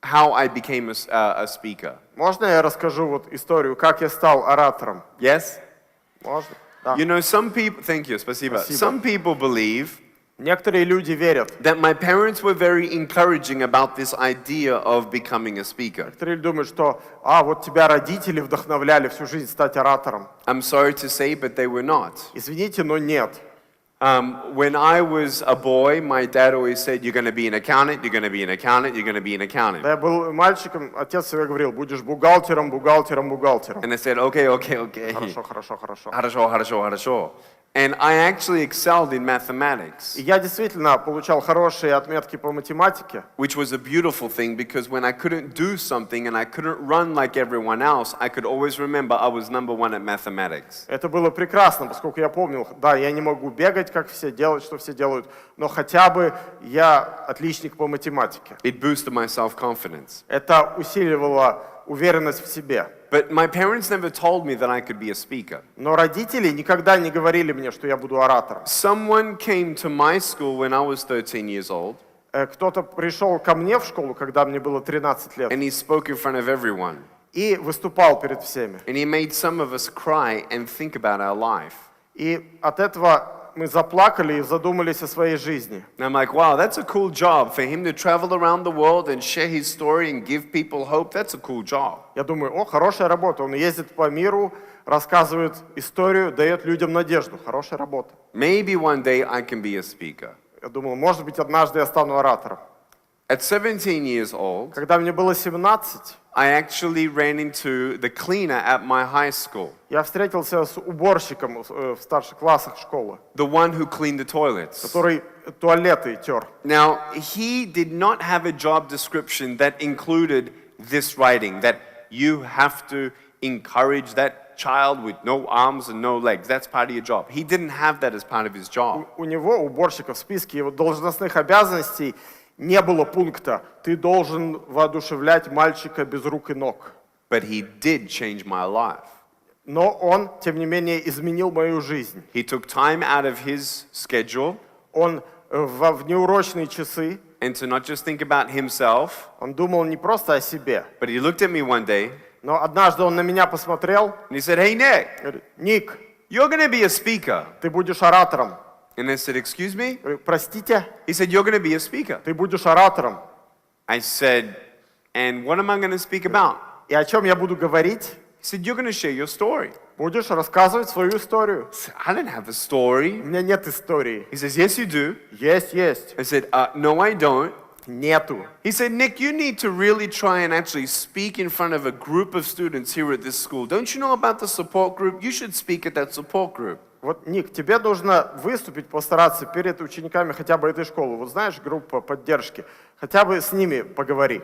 how I became a speaker. Можно я расскажу вот историю, как я стал оратором? Yes? Можно? Да. You know, some people, thank you, спасибо. Спасибо. Some people believe Некоторые люди верят. that my parents were very encouraging about this idea of becoming a speaker. Некоторые думают, что вот тебя родители вдохновляли всю жизнь стать оратором. I'm sorry to say, but they were not. Извините, но нет. When I was a boy, my dad always said, you're going to be an accountant, you're going to be an accountant, you're going to be an accountant. Когда я был мальчиком, отец всегда говорил, будешь бухгалтером, бухгалтером, бухгалтером. And I said, okay. Хорошо, хорошо, хорошо. Хорошо. And I actually excelled in mathematics, И я действительно получал хорошие отметки по математике, which was a beautiful thing because when I couldn't do something and I couldn't run like everyone else, I could always remember I was number one at mathematics. Это было прекрасно, поскольку я помнил, да, я не могу бегать, как все, делать, что все делают, но хотя бы я отличник по математике. It boosted my self-confidence. Это усиливало уверенность в себе. But my parents never told me that I could be a speaker. Но родители никогда не говорили мне, что я буду оратором. Someone came to my school when I was 13 years old, Кто-то пришел ко мне в школу, когда мне было 13 лет, and he spoke in front of everyone. и выступал перед всеми. And he made some of us cry and think about our life. И от этого мы заплакали и задумались о своей жизни. And I'm like, wow, that's a cool job. For him to travel around the world and share his story and give people hope, that's a cool job. Я думаю, хорошая работа. Он ездит по миру, рассказывает историю, дает людям надежду. Хорошая работа. Maybe one day I can be a speaker. Я думал, может быть, однажды я стану оратором. At 17 years old, Когда мне было 17, I actually ran into the cleaner at my high school, я встретился с уборщиком в старших классах школы, the one who cleaned the toilets. который туалеты тер. Now, he did not have a job description that included this writing, that you have to encourage that child with no arms and no legs. That's part of your job. He didn't have that as part of his job. У него, уборщика, в списке его должностных обязанностей не было пункта «ты должен воодушевлять мальчика без рук и ног». But he did change my life. Но он, тем не менее, изменил мою жизнь. He took time out of his schedule Он в внеурочные часы, and to not just think about himself, он думал не просто о себе, but he looked at me one day но однажды он на меня посмотрел and he said, hey, Nick, и говорит, Ник, you're going to be a speaker. ты будешь оратором. And I said, excuse me? Я говорю, простите, He said, you're going to be a speaker. ты будешь оратором. I said, and what am I going to speak about? И о чем я буду говорить? He said, you're going to share your story. Будешь рассказывать свою историю. I said, I didn't have a story. У меня нет истории. He says, yes, you do. Есть. I said, no, I don't. Нету. He said, Nick, you need to really try and actually speak in front of a group of students here at this school. Don't you know about the support group? You should speak at that support group. Вот, Ник, тебе нужно выступить, постараться перед учениками хотя бы этой школы. Вот знаешь, группа поддержки. Хотя бы с ними поговори.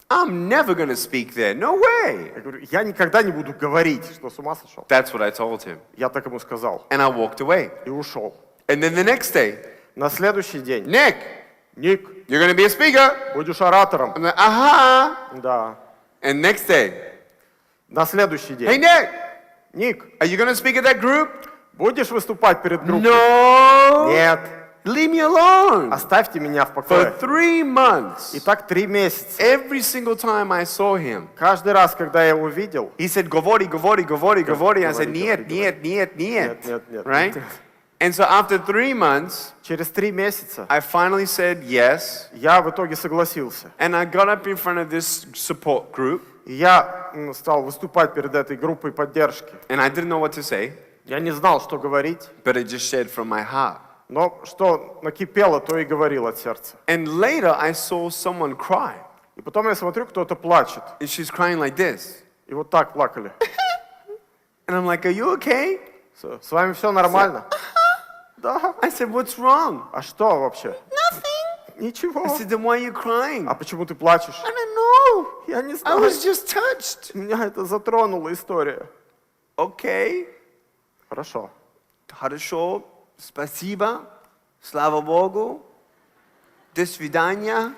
I'm never going to speak there. No way. Я говорю, я никогда не буду говорить, что с ума сошел. That's what I told him. Я так ему сказал. And I walked away. И ушел. And then the next day, На следующий день. Nick, Ник, you're going to be a speaker. будешь оратором. I'm like, aha. Да. And next day, На следующий hey, день. Nick, Ник, are you going to speak at that group? будешь выступать перед группой? No. Нет. Leave me alone. Оставьте меня в For покое. 3 months, И так 3 месяца. every single time I saw him, Каждый раз, когда я его видел, he said, говори. I said, Говори. нет. Нет. Right? And so after 3 months, через 3 месяца I finally said yes. я в итоге согласился. And I got up in front of this support group. И я стал выступать перед этой группой поддержки. And I didn't know what to say, Я не знал, что говорить, but it just shared from my heart. но что накипело, то и говорил от сердца. And later I saw someone cry. И потом я смотрю, кто-то плачет. And she's crying like this. И вот так плакали. And I'm like, are you okay? С вами все нормально? Да. I said, what's wrong? А что вообще? Nothing. Ничего. I said, then why are you crying? А почему ты плачешь? I don't know. Я не I знаю. was just touched. Меня это затронула история. Okay. Хорошо. Хорошо. Спасибо. Слава Богу. До свидания.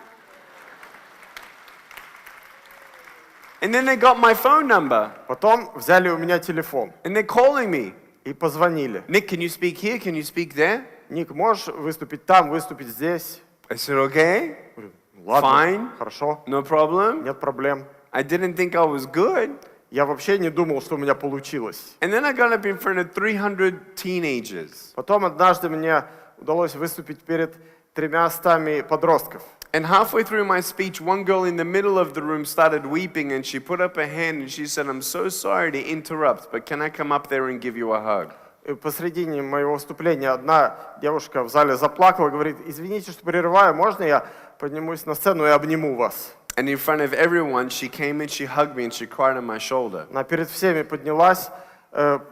And then they got my phone number. Потом взяли у меня телефон And they're calling me. и позвонили. Nick, can you speak here? Can you speak there? Ник, можешь выступить там, выступить здесь? I said, okay. Говорю, Ладно, Fine. хорошо, No problem. нет проблем. I didn't think I was good. Я вообще не думал, что у меня получилось. And then I got up in front of 300 teenagers. Потом однажды мне удалось выступить перед 300 подростков. And halfway through my speech, one girl in the middle of the room started weeping and she put up her hand and she said, I'm so sorry to interrupt, but can I come up there and give you a hug? И посредине моего выступления одна девушка в зале заплакала, говорит, извините, что прерываю, можно я поднимусь на сцену и обниму вас? And in front of everyone, she came and she hugged me and she cried on my shoulder. Она перед всеми поднялась,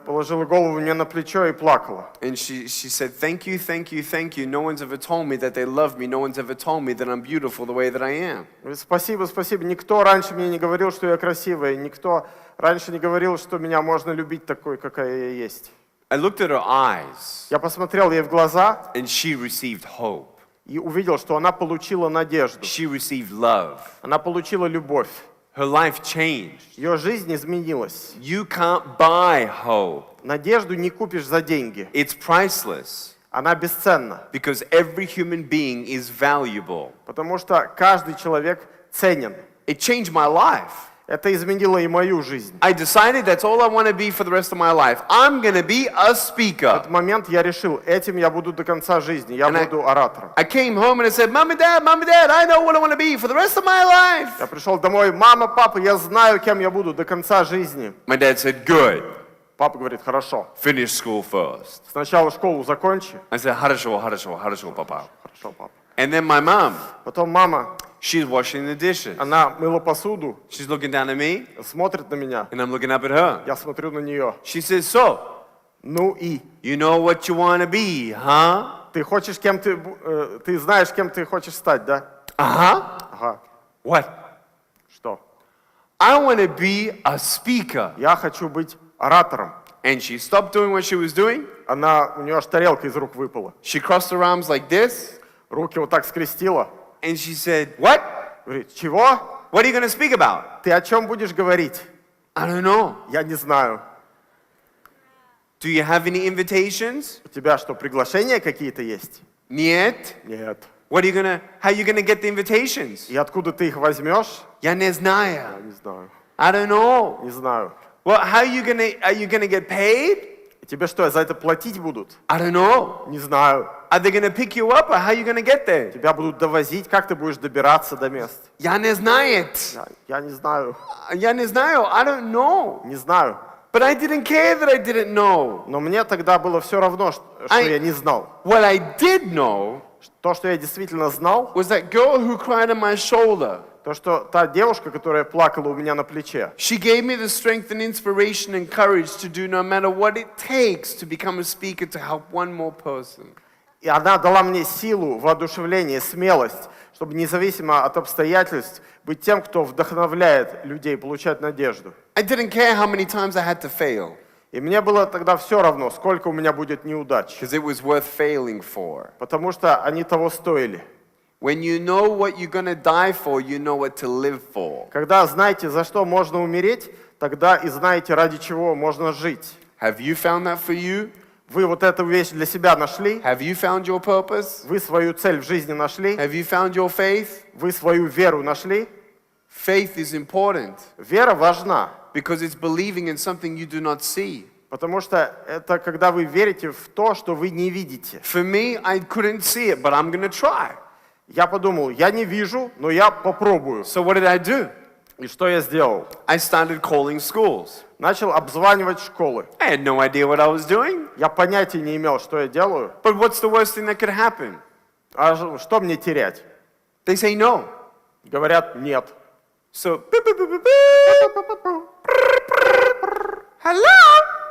положила голову мне на плечо и плакала. And she said, thank you, thank you, thank you. No one's ever told me that they love me. No one's ever told me that I'm beautiful the way that I am. Говорит, спасибо, спасибо. Никто раньше мне не говорил, что я красивая. Никто раньше не говорил, что меня можно любить такой, какая я есть. I looked at her eyes Я посмотрел ей в глаза and she received hope. и увидел, что она получила надежду. She received love. Она получила любовь. Her life changed. Ее жизнь изменилась. You can't buy hope. Надежду не купишь за деньги. It's priceless Она бесценна, because every human being is valuable. потому что каждый человек ценен. It changed my life. Это изменило и мою жизнь. I decided that's all I want to be for the rest of my life. I'm going to be a В speaker. этот момент я решил, этим я буду до конца жизни, я буду оратором. I came home and I said, Mom and Dad, I know what I want to be for the rest of my life. Я пришел домой, мама, папа, я знаю, кем я буду до конца жизни. My dad said, good. Папа говорит, хорошо. Finish school first. Сначала школу закончи. I said, хорошо, papa. Хорошо, папа. And then my mom, Потом мама, she's washing the dishes. она мыла посуду, She's looking down at me смотрит на меня. and I'm looking up at her. Я смотрю на нее. She says, so, Ну и? you know what you want to be, huh? Ты хочешь, кем ты знаешь, кем ты хочешь стать, да? Uh-huh. Ага. What? Что? I want to be a speaker. Я хочу быть оратором. And she stopped doing what she was doing. У нее аж тарелка из рук выпала. She crossed her arms like this. Руки вот так скрестила. And she said, what? Говорит, чего? What are you going to speak about? Ты о чем будешь говорить? I don't know. Я не знаю. Do you have any invitations? У тебя что, приглашения какие-то есть? Нет. Нет. How are you gonna get the invitations? И откуда ты их возьмешь? Я не Я знаю. не знаю. I don't know. Не знаю. Well, are you gonna get paid? И тебе что, за это платить будут? I don't know. Не знаю. Are they gonna pick you up or how are you gonna get there? Тебя будут довозить, как ты будешь добираться до мест? Я не знаю. Я не знаю. Я не знаю. I don't know. Не знаю. But I didn't care that I didn't know. Но мне тогда было все равно, что я не знал. What I did know То, что я действительно знал, was that girl who cried on my shoulder. то, что та девушка, которая плакала у меня на плече, She gave me the strength and inspiration and courage to do no matter what it takes to become a speaker to help one more person. и она дала мне силу, воодушевление, смелость, чтобы независимо от обстоятельств быть тем, кто вдохновляет людей, получать надежду. I didn't care how many times I had to fail, И мне было тогда все равно, сколько у меня будет неудач, because it was worth failing for. потому что они того стоили. When you know what you're going to die for, you know what to live for. Когда знаете, за что можно умереть, тогда и знаете, ради чего можно жить. Have you found that for you? Вы вот эту вещь для себя нашли, Have you found your purpose? вы свою цель в жизни нашли, Have you found your faith? вы свою веру нашли. Faith is important Вера важна, because it's believing in something you do not see. потому что это когда вы верите в то, что вы не видите. For me, I couldn't see it, but I'm going to try. Я подумал, я не вижу, но я попробую. So what did I do? И что я сделал? I started calling schools. Начал обзванивать школы. I had no idea what I was doing. Я понятия не имел, что я делаю. But what's the worst thing that could happen? А что мне терять? They say no. Говорят, нет. So, beep, beep, beep, beep, beep. Hello?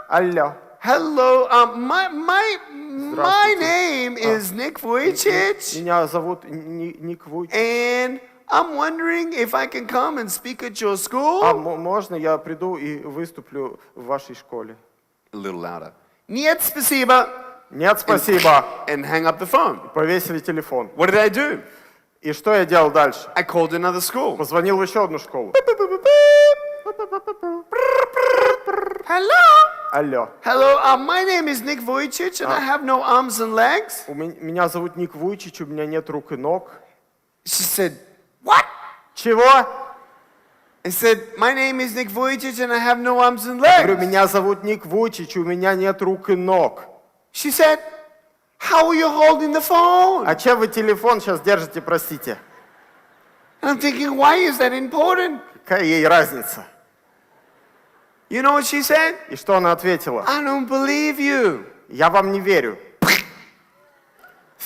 Алло. Hello. My name is Nik Vуйчич, Меня зовут Ник Вуйчич. and I'm wondering if I can come and speak at your А school. можно я приду и выступлю в вашей школе? A little louder. Нет, спасибо. Нет, спасибо. And hang up the phone. Повесили телефон. What did I do? И что я делал дальше? I called another school. Позвонил в еще одну школу. Hello. Алло. Hello. My name is Nik Vуйчич, and I have no arms and legs. Меня зовут Ник Вуйчич, у меня нет рук и ног. She said, What? Чего? I said, my name is Nik Vуйчич and I have no arms and Я говорю, legs. меня зовут Ник Вуйчич, у меня нет рук и ног. She said, how are you holding the phone? А чем вы телефон сейчас держите, простите? And I'm thinking, why is that important? Какая ей разница? You know what she said? И что она ответила? I don't believe you. Я вам не верю.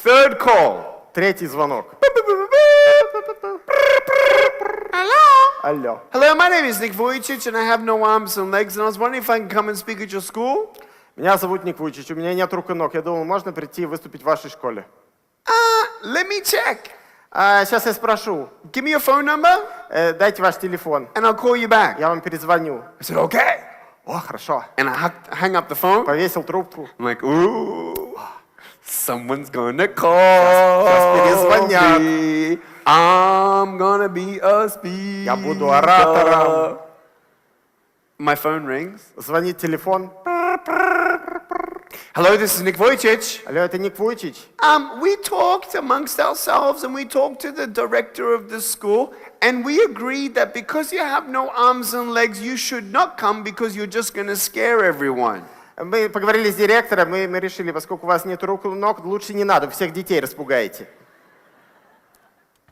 Third call. Третий звонок. Hello? Алло. Hello, my name is Nik Vуйчич and I have no arms and legs and I was wondering if I can come and speak at your school. Меня зовут Ник Вуйчич, у меня нет рук и ног. Я думал, можно прийти и выступить в вашей школе. Let me check. Сейчас я спрошу. Give me your phone number Дайте ваш телефон. and I'll call you back. Я вам перезвоню. I said, okay. О, хорошо. And I hang up the phone. Повесил трубку. I'm like, ooh, someone's gonna call перезвонят. me. I'm gonna be a speaker. Я буду оратором. My phone rings. Звонит телефон. Hello, this is Nik Vуйчич. Алло, это Ник Вуйчич. We talked amongst ourselves and we talked to the director of the school and we agreed that because you have no arms and legs, you should not come because you're just going to scare everyone. Мы поговорили с директором, мы решили, поскольку у вас нет рук и ног, лучше не надо, всех детей распугаете.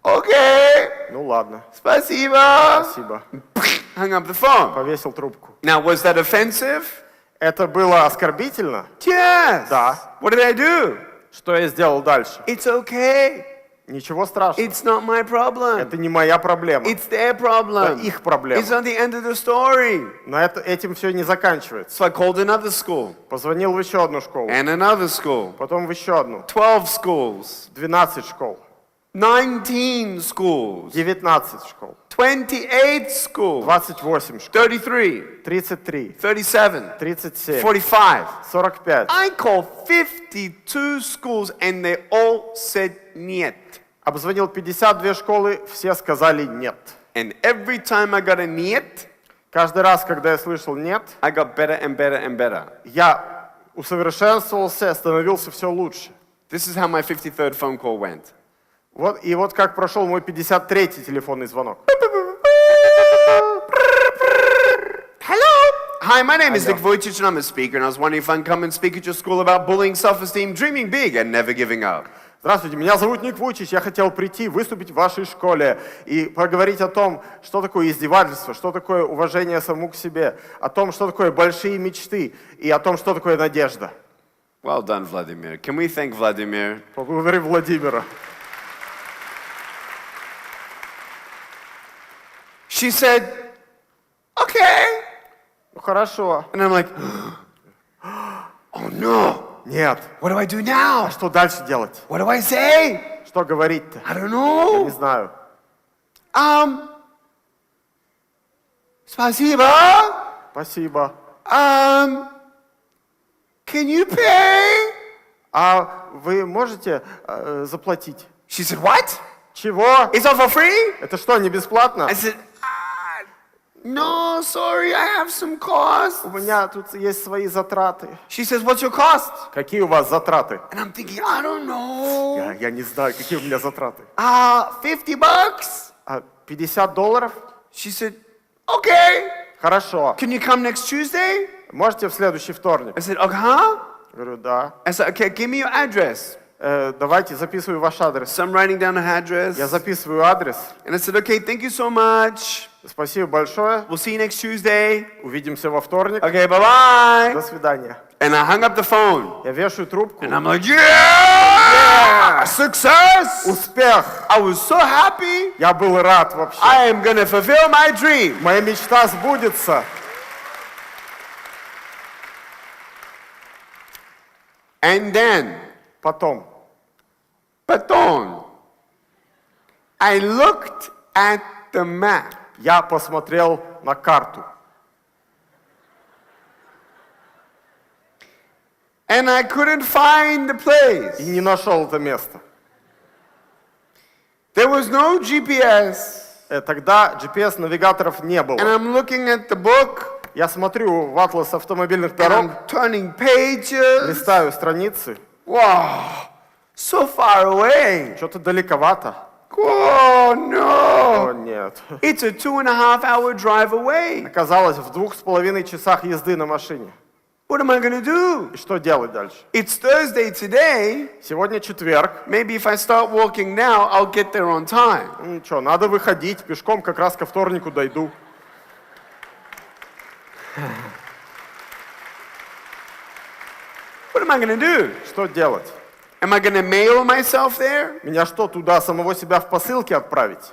Okay. Ну ладно, Спасибо. спасибо. Hung up the phone. Повесил трубку. Now, was that offensive? Это было оскорбительно? Yes. Да. What did I do? Что я сделал дальше? It's okay. Ничего страшного. It's not my problem. Это не моя проблема. It's their problem. Это их проблема. It's not the end of the story. Но этим все не заканчивается. So I called another school Позвонил в еще одну школу, and another school. потом в еще одну. 12 schools. 12 школ, 19 schools. 19 школ, 28 schools. 28 школ, 33. 33, 37. 37, 45. 45. I called 52 schools and they all said niet. Обзвонил 52 школы, все сказали нет. And every time I got a niet, Каждый раз, когда я слышал нет, I got better and better and better. я усовершенствовался, становился все лучше. This is how my 53rd phone call went. И вот как прошел мой 53-й телефонный звонок. Hello. Hi, my name is Nik Vуйчич and I'm a speaker and I was wondering if I can come and speak at your school about bullying, self-esteem, dreaming big and never giving up. Здравствуйте, меня зовут Ник Вуйчич, я хотел прийти, выступить в вашей школе и поговорить о том, что такое издевательство, что такое уважение самому к себе, о том, что такое большие мечты и о том, что такое надежда. Well done, Vladimir. Can we thank Vladimir? Поблагодарим Владимира. She said, okay. Ну хорошо. And I'm like, oh no. Нет. What do I do now? Что дальше делать? What do I say? Что говорить-то? I don't Я не know. знаю. Спасибо. Спасибо. Can you pay? А вы можете заплатить? She said, what? Чего? It's all for free? Это что, не бесплатно? I said, no, sorry, I have some costs. У меня тут есть свои затраты. She says, what's your cost? Какие у вас затраты? And I'm thinking, I don't know. Я не знаю, какие у меня затраты. $50? $50? She said, okay. Хорошо. Can you come next Tuesday? Можете в следующий вторник? I said, okay. Говорю, да. I said, okay, give me your address. Давайте, записываю ваш адрес. So I'm writing down her address. Я записываю адрес. And I said, okay, thank you so much. Спасибо большое. We'll see you next Tuesday. Увидимся во вторник. Okay, bye-bye. До свидания. And I hung up the phone. Я вешаю трубку. And I'm like, yeah! Success! Успех! I was so happy. Я был рад вообще. I am gonna fulfill my dream. Моя мечта сбудется. And then, Потом I looked at the map. я посмотрел на карту. And I couldn't find the place. И не нашел это место. There was no GPS. Тогда GPS-навигаторов не And было. I'm looking at the book. Я смотрю в атлас автомобильных And дорог, I'm turning pages. листаю страницы. Wow, so far away. Что-то далековато. Oh, О, no. нет. It's a 2.5-hour drive away. Оказалось, в 2,5 часах езды на машине. What am I going to do? И что делать дальше? It's Thursday today. Сегодня четверг. Maybe if I start walking now, I'll get there on time. Ну что, надо выходить, пешком как раз ко вторнику дойду. What am I going to do? Что делать? Am I going to mail myself there? Меня что, туда самого себя в посылке отправить?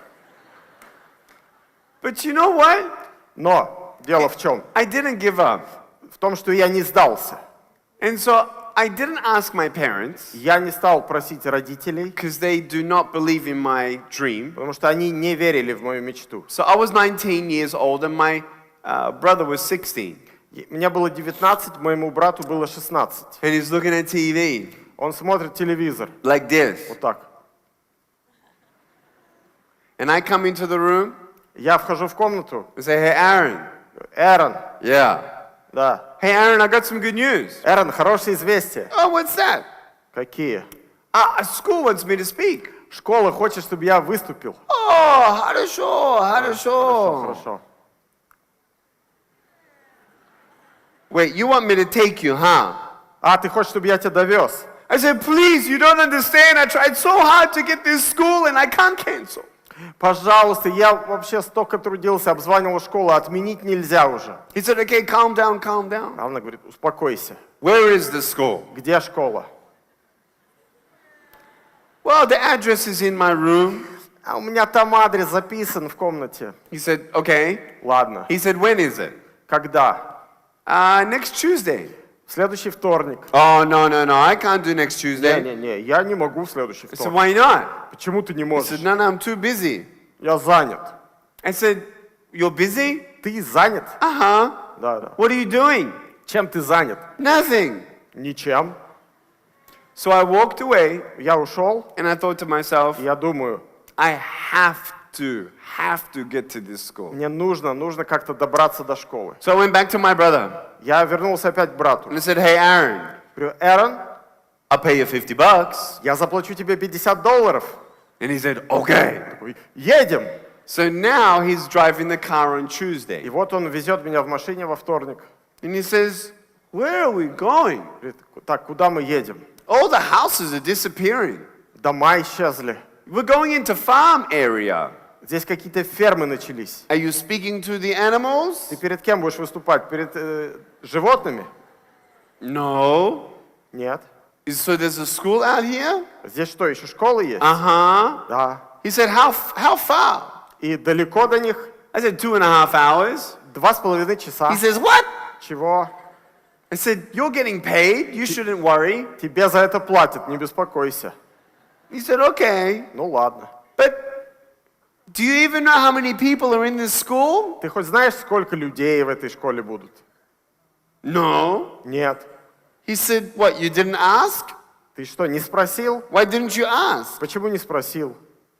But you know what? Но дело в чем? I didn't give up. В том, что я не сдался. And so I didn't ask my parents Я не стал просить родителей, because they do not believe in my dream. потому что они не верили в мою мечту. So I was 19 years old and my brother was 16. Мне было 19, моему брату было 16. And he's looking at TV Он смотрит телевизор. like this. Вот так. And I come into the room Я вхожу в комнату. and say, hey, Aaron. Эрон, Yeah. да. Hey, Aaron, I got some good news. Эрон, хорошие известия. Oh, what's that? Какие? School wants me to speak. Школа хочет, чтобы я выступил. Oh, хорошо. Хорошо. Wait, you want me to take you, huh? А, ты хочешь, чтобы я тебя довез? I said, please, you don't understand. I tried so hard to get this school and I can't cancel. Пожалуйста, я вообще столько трудился, обзванивал школу, отменить нельзя уже. He said, okay, calm down. А она говорит, успокойся. Where is the school? Где школа? Well, the address is in my room. А у меня там адрес записан в комнате. He said, okay. Ладно. He said, when is it? Когда? Next Tuesday. В следующий вторник. Oh, no, I can't do next Tuesday. Не, я не могу в следующий I said, вторник. why not? Почему ты не He можешь? said, no, I'm too busy. Я занят. I said, you're busy? Ты занят? Uh-huh. Да. What are you doing? Чем ты занят? Nothing. Ничем. So I walked away Я ушел, and I thought to myself, и я думаю, I have to get to this school. мне нужно как-то добраться до школы. So I went back to my brother Я вернулся опять к брату. and I said, hey, Aaron, Говорю, Эрон, I'll pay you $50. я заплачу тебе $50. And he said, okay. Такой, едем. So now he's driving the car on И Tuesday. вот он везет меня в машине во вторник. And he says, where are we going? Говорит, так, куда мы едем? All the houses are disappearing. Дома исчезли. We're going into farm area. Здесь какие-то фермы начались. Are you speaking to the animals? Ты перед кем будешь выступать? Перед животными? No. Нет. So there's a school out here? Здесь что, еще школы есть? Uh-huh. Да. He said, how far? И далеко до них? I said, 2.5 hours. 2,5 часа. He says, what? Чего? I said, you're getting paid. You shouldn't worry. Тебе за это платят, не беспокойся. He said, okay. Ну ладно. But do you even know how many people are in this school? Ты хоть знаешь, сколько людей в этой школе будут? No. Нет. He said, what, you didn't ask? Ты что, не спросил? Why didn't you ask? Почему не спросил?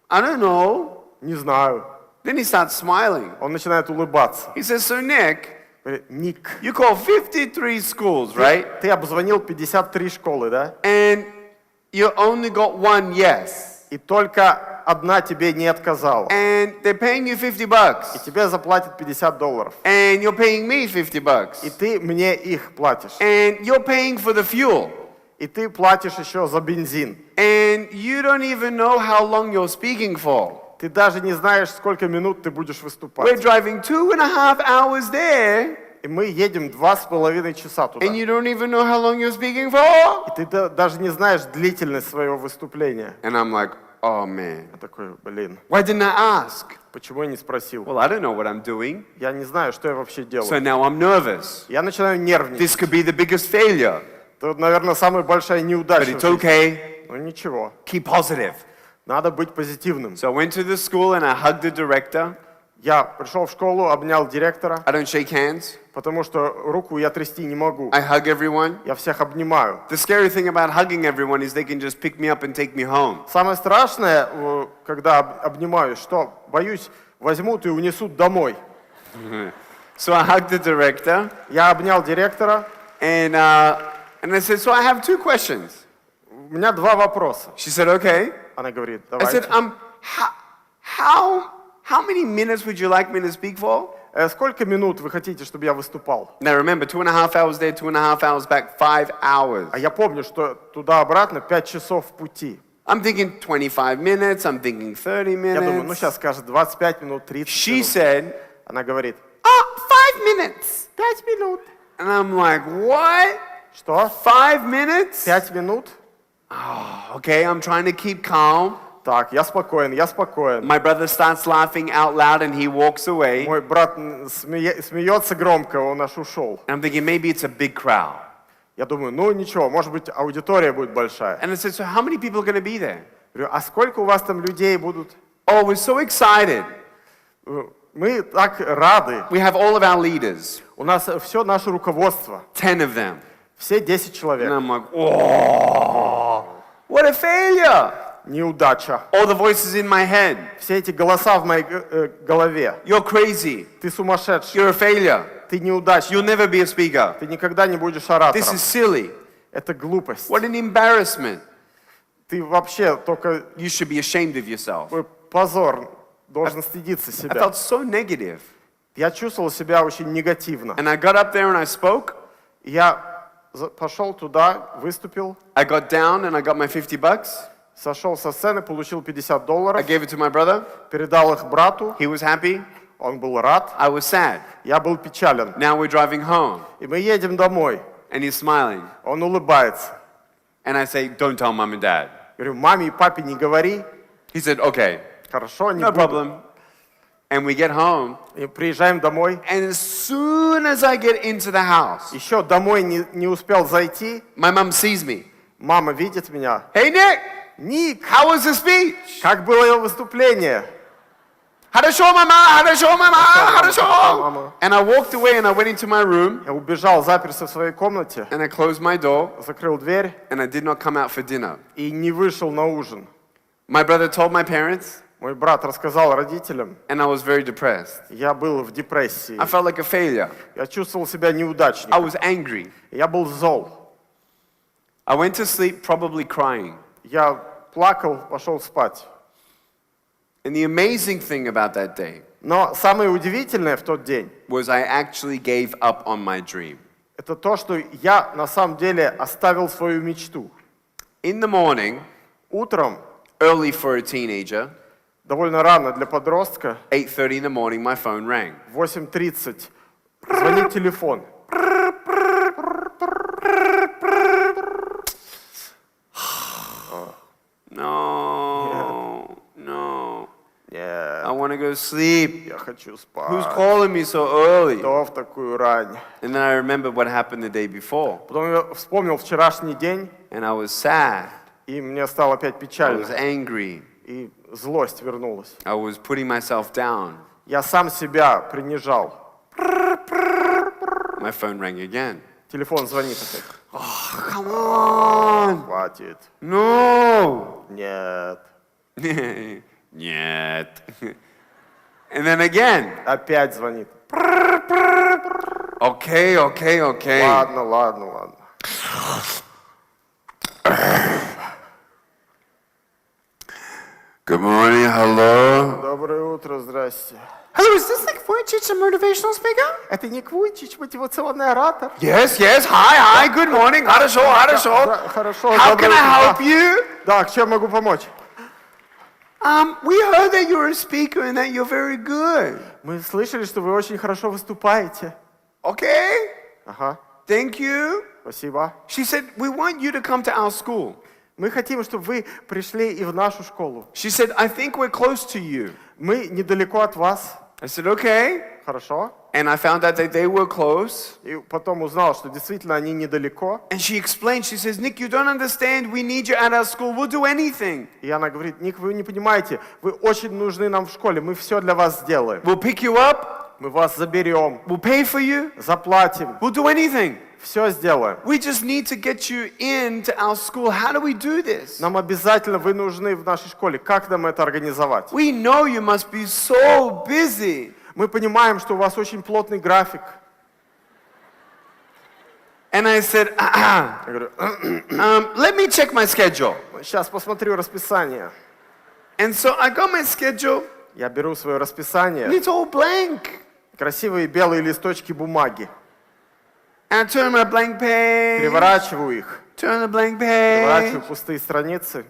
I don't know. Не знаю. Then he starts smiling. Он начинает улыбаться. He says, so Nick, Говорит, Ник, you call 53 schools, right? ты обзвонил 53 школы, да? And you only got one yes. И только одна тебе не отказала. And they're paying you $50. И тебе заплатят $50. And you're paying me И $50. ты мне их платишь. And you're paying for the fuel. И ты платишь еще за бензин. And you don't even know how long you're speaking for. Ты даже не знаешь, сколько минут ты будешь We're выступать. driving 2.5 hours there, И мы едем 2,5 часа туда. and you don't even know how long you're speaking for. И ты даже не знаешь длительность своего выступления. And I'm like, oh man, Я такой, блин, why didn't I ask? почему я не спросил? Well, I don't know what I'm doing. Я не знаю, что я вообще So делаю. now I'm nervous. Я начинаю нервничать. This could be the biggest failure. Это, наверное, самая большая But неудача. it's в жизни. okay. Ну ничего, Keep positive. надо быть позитивным. So I went to the school and I hugged the director. Я пришел в школу, обнял директора, I don't shake hands. потому что руку я трясти не могу. I hug everyone. Я всех обнимаю. The scary thing about hugging everyone is they can just pick me up and take me home. Самое страшное, когда обнимаю, что боюсь, возьмут и унесут домой. So I hugged the director Я обнял директора. and I said, so I have two questions. У меня два вопроса. She said, okay. Она говорит, I said, давайте. how many minutes would you like me to speak for? Сколько минут вы хотите, чтобы я выступал? Now remember, 2.5 hours there, 2.5 hours back, 5 hours. А я помню, что туда-обратно 5 часов в пути. I'm thinking 25 minutes, I'm thinking 30 Я думаю, ну minutes. сейчас скажет 25 минут, 30 She минут. said, Она говорит, 5 minutes. 5 минут. And I'm like, what? Что? 5 minutes? 5 минут? Okay, I'm trying to keep calm. Так, я спокоен, я спокоен. My brother starts laughing out loud and he walks away. Мой брат смеется громко, он аж ушел. And I'm thinking, maybe it's a big crowd. Я думаю, ну ничего, может быть, аудитория будет большая. And I said, so how many people are going to be there? Говорю, а сколько у вас там людей будут? Oh, we're so excited. Мы так рады. We have all of our leaders, У нас все наше руководство, 10 of them. все 10 And человек. I'm like, oh, what a failure. Неудача. All the voices in my head. Все эти голоса в моей голове. You're crazy. Ты сумасшедший, You're a failure. ты неудачник, You'll never be a speaker. ты никогда не будешь This оратором. is silly. Это глупость. What an embarrassment. Ты вообще только You should be ashamed of yourself. позор, должен стыдиться I себя. felt so negative. Я чувствовал себя очень негативно. And I got up there and I spoke. Я пошел туда, выступил, I got down and I got my $50. сошел со сцены, получил I $50, gave it to my brother. передал их брату, He was happy. он был рад, I was sad. я был печален. Now we're driving home. И мы едем домой, And he's smiling. он улыбается. And I say, don't tell mom and dad. Говорю, маме и папе не говори, He said, okay, хорошо, не no буду. problem. And we get home. И приезжаем домой, And as soon as I get into the house, еще домой не успел зайти, my mom sees me. мама видит меня. Hey, Nick, Ник, how was the speech? как было его выступление? Хорошо, мама, хорошо, мама, хорошо. Мама. And I walked away and I went into my room Я убежал, заперся в своей комнате, and I closed my door закрыл дверь and I did not come out for dinner. и не вышел на ужин. My brother told my parents Мой брат рассказал родителям, and I was very depressed. я был в депрессии. I felt like a failure. Я чувствовал себя I неудачником. was angry. Я был зол. I went to sleep probably crying. Я плакал, пошел спать. And the amazing thing about that day Но самое удивительное в тот день, was I actually gave up on my dream. это то, что я на самом деле оставил свою мечту. In the morning, Утром, early for a teenager, довольно рано для подростка, 8:30 in the morning, my phone rang. в 8:30, звонит телефон. No, no. Нет, I want to go sleep. я хочу Who's спать. calling me so early? Кто в такую рань? And then I remembered what happened the day before. Потом я вспомнил вчерашний день, And I was sad. и мне стало опять I was печально, angry. и злость вернулась. I was putting myself down. Я сам себя принижал. My phone rang again. Телефон звонит опять. Come on. Хватит. No. Нет. Нет. And then again. Опять звонит. Okay, okay, okay. Ладно, ладно, ладно. Good morning, hello. Доброе утро, здрасте. Hello, is this Nik Vujicic, a motivational speaker? Это Ник Вуйчич, мотивационный оратор. Yes, yes. Hi, good morning. Хорошо, хорошо. Да, хорошо, How доброе can I help утро. you? Да, чем могу помочь? We heard that you're a speaker and that you're very good. Мы слышали, что вы очень хорошо выступаете. Okay, Ага, thank you. спасибо. She said, we want you to come to our school. Мы хотим, чтобы вы пришли и в нашу школу. She said, I think we're close to you. Мы недалеко от вас. I said, okay. Хорошо. And I found out that they were close. И потом узнал, что действительно они недалеко. And she explained, she says, Nick, you don't understand. We need you at our school. We'll do anything. И она говорит, Ник, вы не понимаете, вы очень нужны нам в школе, мы все для вас сделаем. We'll pick you up. Мы вас заберем, We'll pay for you. заплатим, We'll do anything. все сделаем. We just need to get you into our school. How do we do this? Нам обязательно вы нужны в нашей школе. Как нам это организовать? We know you must be so busy. Мы понимаем, что у вас очень плотный график. And I said, Я говорю, let me check my schedule. сейчас посмотрю расписание. And so I got my schedule, Я беру свое and расписание, it's all blank. красивые белые листочки бумаги, And I turn my blank page, переворачиваю их, turn the blank переворачиваю page, пустые страницы,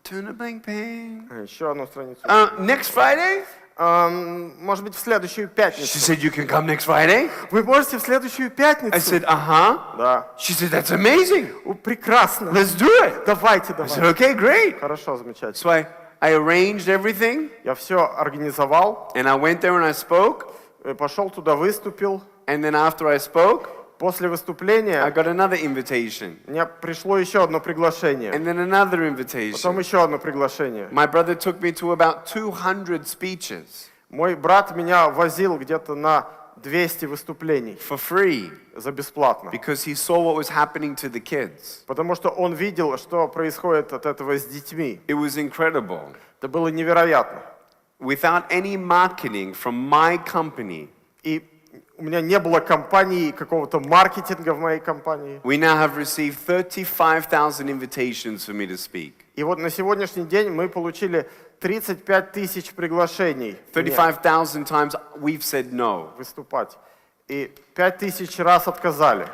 turn the blank page. еще одну страницу. Next Friday? Может быть, в следующую She пятницу. said, you can come next Friday? Вы можете в следующую I пятницу? said, uh-huh. Да. She said, that's amazing. Прекрасно. Let's do it. Давайте, I said, давайте. okay, great. Хорошо, замечательно. So I arranged everything, Я все организовал, and I went there and I spoke, пошел туда, выступил. and then after I spoke, После I выступления got another invitation, мне пришло еще одно приглашение. and then another Потом invitation. еще одно приглашение. My brother took me to about 200 speeches Мой брат меня возил где-то на 200 выступлений for free за бесплатно. because he saw what was happening to the kids. Потому что он видел, что происходит от этого с детьми. It was incredible. Это было невероятно. Without any marketing from my company, И у меня не было компании, какого-то маркетинга в моей компании. we now have received 35,000 invitations for me to speak. И вот на сегодняшний день мы получили 35 тысяч приглашений мне 35,000 times we've said no. выступать. И 5 тысяч раз отказали.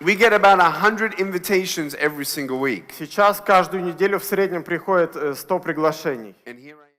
We get about 100 invitations every single week. Сейчас каждую неделю в среднем приходит 100 приглашений. And here I